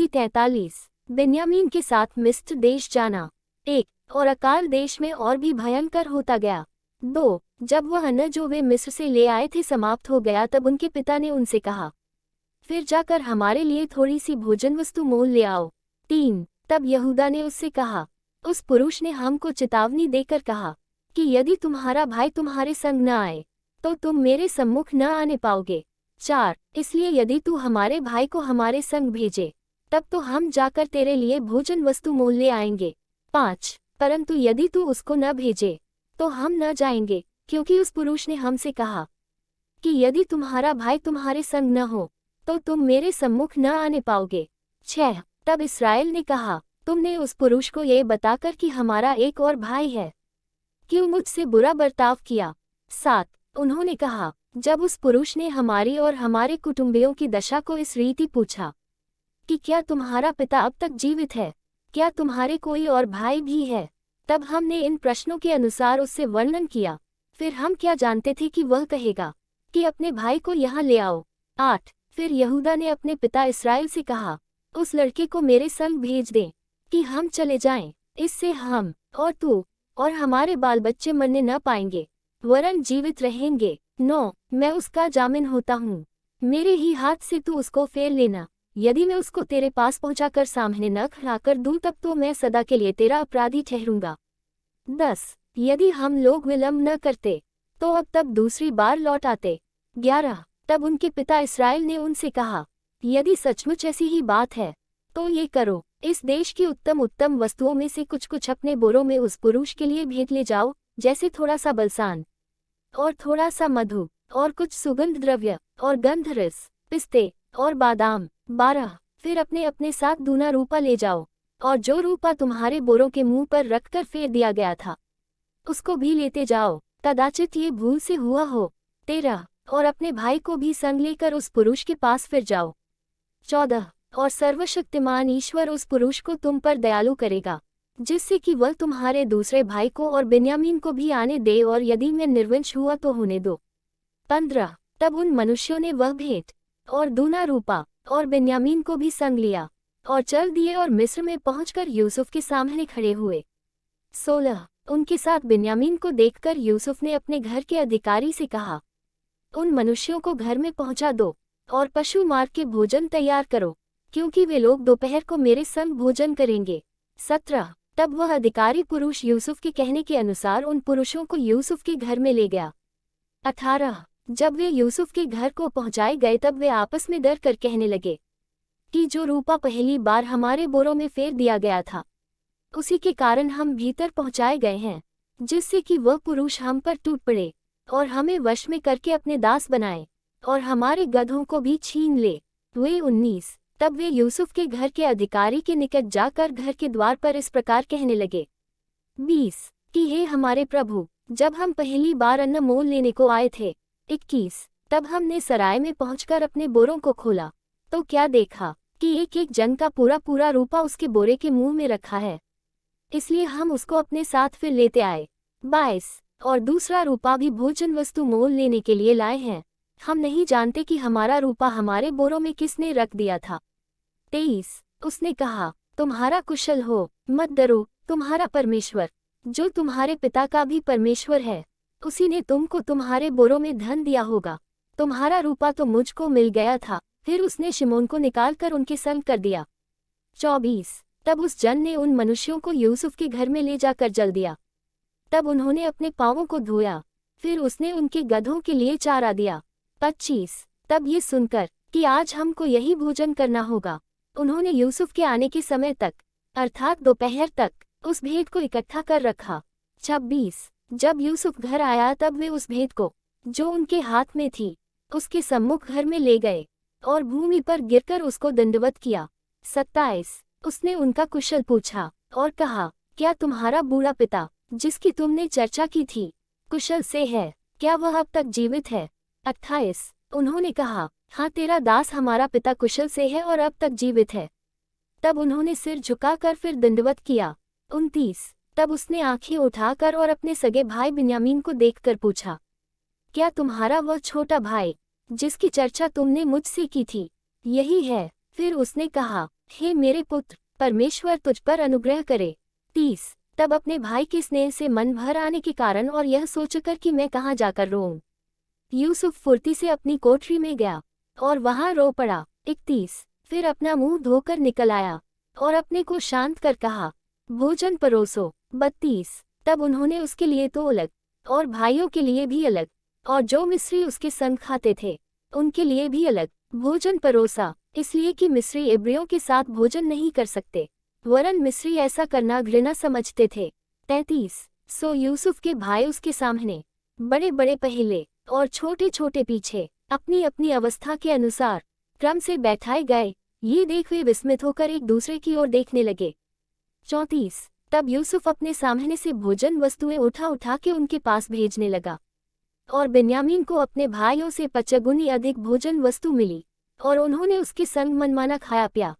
उत्पत्ति 43। बिन्यामीन के साथ मिस्र देश जाना। 1। और अकाल देश में और भी भयंकर होता गया। 2। जब वह अन्न जो वे मिस्र से ले आए थे समाप्त हो गया तब उनके पिता ने उनसे कहा, फिर जाकर हमारे लिए थोड़ी सी भोजन वस्तु मोल ले आओ। 3। तब यहूदा ने उससे कहा, उस पुरुष ने हमको चेतावनी देकर कहा कि यदि तुम्हारा भाई तुम्हारे संग न आए तो तुम मेरे सम्मुख न आने पाओगे। 4। इसलिए यदि तू हमारे भाई को हमारे संग भेजे तब तो हम जाकर तेरे लिए भोजन वस्तु मोल ले आएंगे। 5। परंतु यदि तू उसको न भेजे तो हम न जाएंगे, क्योंकि उस पुरुष ने हमसे कहा कि यदि तुम्हारा भाई तुम्हारे संग न हो तो तुम मेरे सम्मुख न आने पाओगे। 6। तब इस्राएल ने कहा, तुमने उस पुरुष को ये बताकर कि हमारा एक और भाई है, क्यों मुझसे बुरा बर्ताव किया। 7। उन्होंने कहा, जब उस पुरुष ने हमारी और हमारे कुटुंबियों की दशा को इस रीति पूछा कि क्या तुम्हारा पिता अब तक जीवित है, क्या तुम्हारे कोई और भाई भी है, तब हमने इन प्रश्नों के अनुसार उससे वर्णन किया। फिर हम क्या जानते थे कि वह कहेगा कि अपने भाई को यहाँ ले आओ। 8। फिर यहूदा ने अपने पिता इस्राएल से कहा, उस लड़के को मेरे संग भेज दें कि हम चले जाएं, इससे हम और तू और हमारे बाल बच्चे मरने न पाएंगे वरन जीवित रहेंगे। 9। मैं उसका जामिन होता हूँ, मेरे ही हाथ से तू उसको फेर लेना। यदि मैं उसको तेरे पास पहुंचाकर सामने न खड़ाकर दूं तब तो मैं सदा के लिए तेरा अपराधी ठहरूंगा। 10। यदि हम लोग विलंब न करते तो अब तब दूसरी बार लौट आते। 11। तब उनके पिता इस्राएल ने उनसे कहा, यदि सचमुच ऐसी ही बात है तो ये करो, इस देश की उत्तम उत्तम वस्तुओं में से कुछ कुछ अपने बोरों में उस पुरुष के लिए भेंट ले जाओ, जैसे थोड़ा सा बलसान और थोड़ा सा मधु और कुछ सुगंध द्रव्य और गंधरस, पिस्ते और बादाम। 12। फिर अपने अपने साथ दूना रूपा ले जाओ, और जो रूपा तुम्हारे बोरों के मुंह पर रखकर फेर दिया गया था उसको भी लेते जाओ, कदाचित ये भूल से हुआ हो। 13। और अपने भाई को भी संग लेकर उस पुरुष के पास फिर जाओ। 14। और सर्वशक्तिमान ईश्वर उस पुरुष को तुम पर दयालु करेगा, जिससे कि वह तुम्हारे दूसरे भाई को और बिन्यामीन को भी आने दे, और यदि मैं निर्वंश हुआ तो होने दो। 15। तब उन मनुष्यों ने वह भेंट और दूना रूपा और बिन्यामीन को भी संग लिया और चल दिए और मिस्र में पहुंचकर यूसुफ के सामने खड़े हुए। 16। उनके साथ बिन्यामीन को देखकर यूसुफ ने अपने घर के अधिकारी से कहा, उन मनुष्यों को घर में पहुंचा दो और पशु मार के भोजन तैयार करो, क्योंकि वे लोग दोपहर को मेरे संग भोजन करेंगे। 17। तब वह अधिकारी पुरुष यूसुफ के कहने के अनुसार उन पुरुषों को यूसुफ के घर में ले गया। 18। जब वे यूसुफ के घर को पहुंचाए गए तब वे आपस में डर कर कहने लगे कि जो रूपा पहली बार हमारे बोरों में फेर दिया गया था उसी के कारण हम भीतर पहुंचाए गए हैं, जिससे कि वह पुरुष हम पर टूट पड़े और हमें वश में करके अपने दास बनाए और हमारे गधों को भी छीन ले। वे 19। तब वे यूसुफ के घर के अधिकारी के निकट जाकर घर के द्वार पर इस प्रकार कहने लगे। 20। कि हे हमारे प्रभु, जब हम पहली बार अन्न मोल लेने को आए थे। 21। तब हमने सराय में पहुंचकर अपने बोरों को खोला तो क्या देखा कि एक एक जन का पूरा पूरा रूपा उसके बोरे के मुंह में रखा है, इसलिए हम उसको अपने साथ फिर लेते आए। 22। और दूसरा रूपा भी भोजन वस्तु मोल लेने के लिए लाए हैं, हम नहीं जानते कि हमारा रूपा हमारे बोरों में किसने रख दिया था। 23। उसने कहा, तुम्हारा कुशल हो, मत डरो, तुम्हारा परमेश्वर जो तुम्हारे पिता का भी परमेश्वर है उसी ने तुमको तुम्हारे बोरों में धन दिया होगा। तुम्हारा रूपा तो मुझको मिल गया था। फिर उसने शिमोन को निकालकर उनके संग कर दिया। 24। तब उस जन ने उन मनुष्यों को यूसुफ के घर में ले जाकर जल दिया। तब उन्होंने अपने पांवों को धोया, फिर उसने उनके गधों के लिए चारा दिया। 25। तब ये सुनकर कि आज हमको यही भोजन करना होगा, उन्होंने यूसुफ के आने के समय तक अर्थात दोपहर तक उस भेंट को इकट्ठा कर रखा। 26। जब यूसुफ घर आया तब वे उस भेंट को जो उनके हाथ में थी उसके सम्मुख घर में ले गए और भूमि पर गिरकर उसको दंडवत किया। 27। उसने उनका कुशल पूछा और कहा, क्या तुम्हारा बूढ़ा पिता जिसकी तुमने चर्चा की थी कुशल से है, क्या वह अब तक जीवित है? 28। उन्होंने कहा, हाँ, तेरा दास हमारा पिता कुशल से है और अब तक जीवित है। तब उन्होंने सिर झुकाकर फिर दंडवत किया। 29। तब उसने आंखें उठाकर और अपने सगे भाई बिन्यामीन को देखकर पूछा, क्या तुम्हारा वह छोटा भाई जिसकी चर्चा तुमने मुझसे की थी यही है? फिर उसने कहा, हे मेरे पुत्र, परमेश्वर तुझ पर अनुग्रह करे। 30 तब अपने भाई के स्नेह से मन भर आने के कारण और यह सोचकर कि मैं कहाँ जाकर रोऊं, यूसुफ फुर्ती से अपनी कोठरी में गया और वहां रो पड़ा। 31 फिर अपना मुंह धोकर निकल आया और अपने को शांत कर कहा, भोजन परोसो। 32 तब उन्होंने उसके लिए तो अलग और भाइयों के लिए भी अलग और जो मिस्री उसके संग खाते थे उनके लिए भी अलग भोजन परोसा, इसलिए कि मिस्री इब्रियों के साथ भोजन नहीं कर सकते, वरन मिस्री ऐसा करना घृणा समझते थे। 33 सो यूसुफ के भाई उसके सामने, बड़े बड़े पहले और छोटे छोटे पीछे, अपनी अपनी अवस्था के अनुसार क्रम से बैठाए गए। ये देख वे विस्मित होकर एक दूसरे की ओर देखने लगे। 34 तब यूसुफ अपने सामने से भोजन वस्तुएं उठा उठा के उनके पास भेजने लगा और बिन्यामीन को अपने भाइयों से 5 गुनी अधिक भोजन वस्तु मिली और उन्होंने उसके संग मनमाना खाया पिया।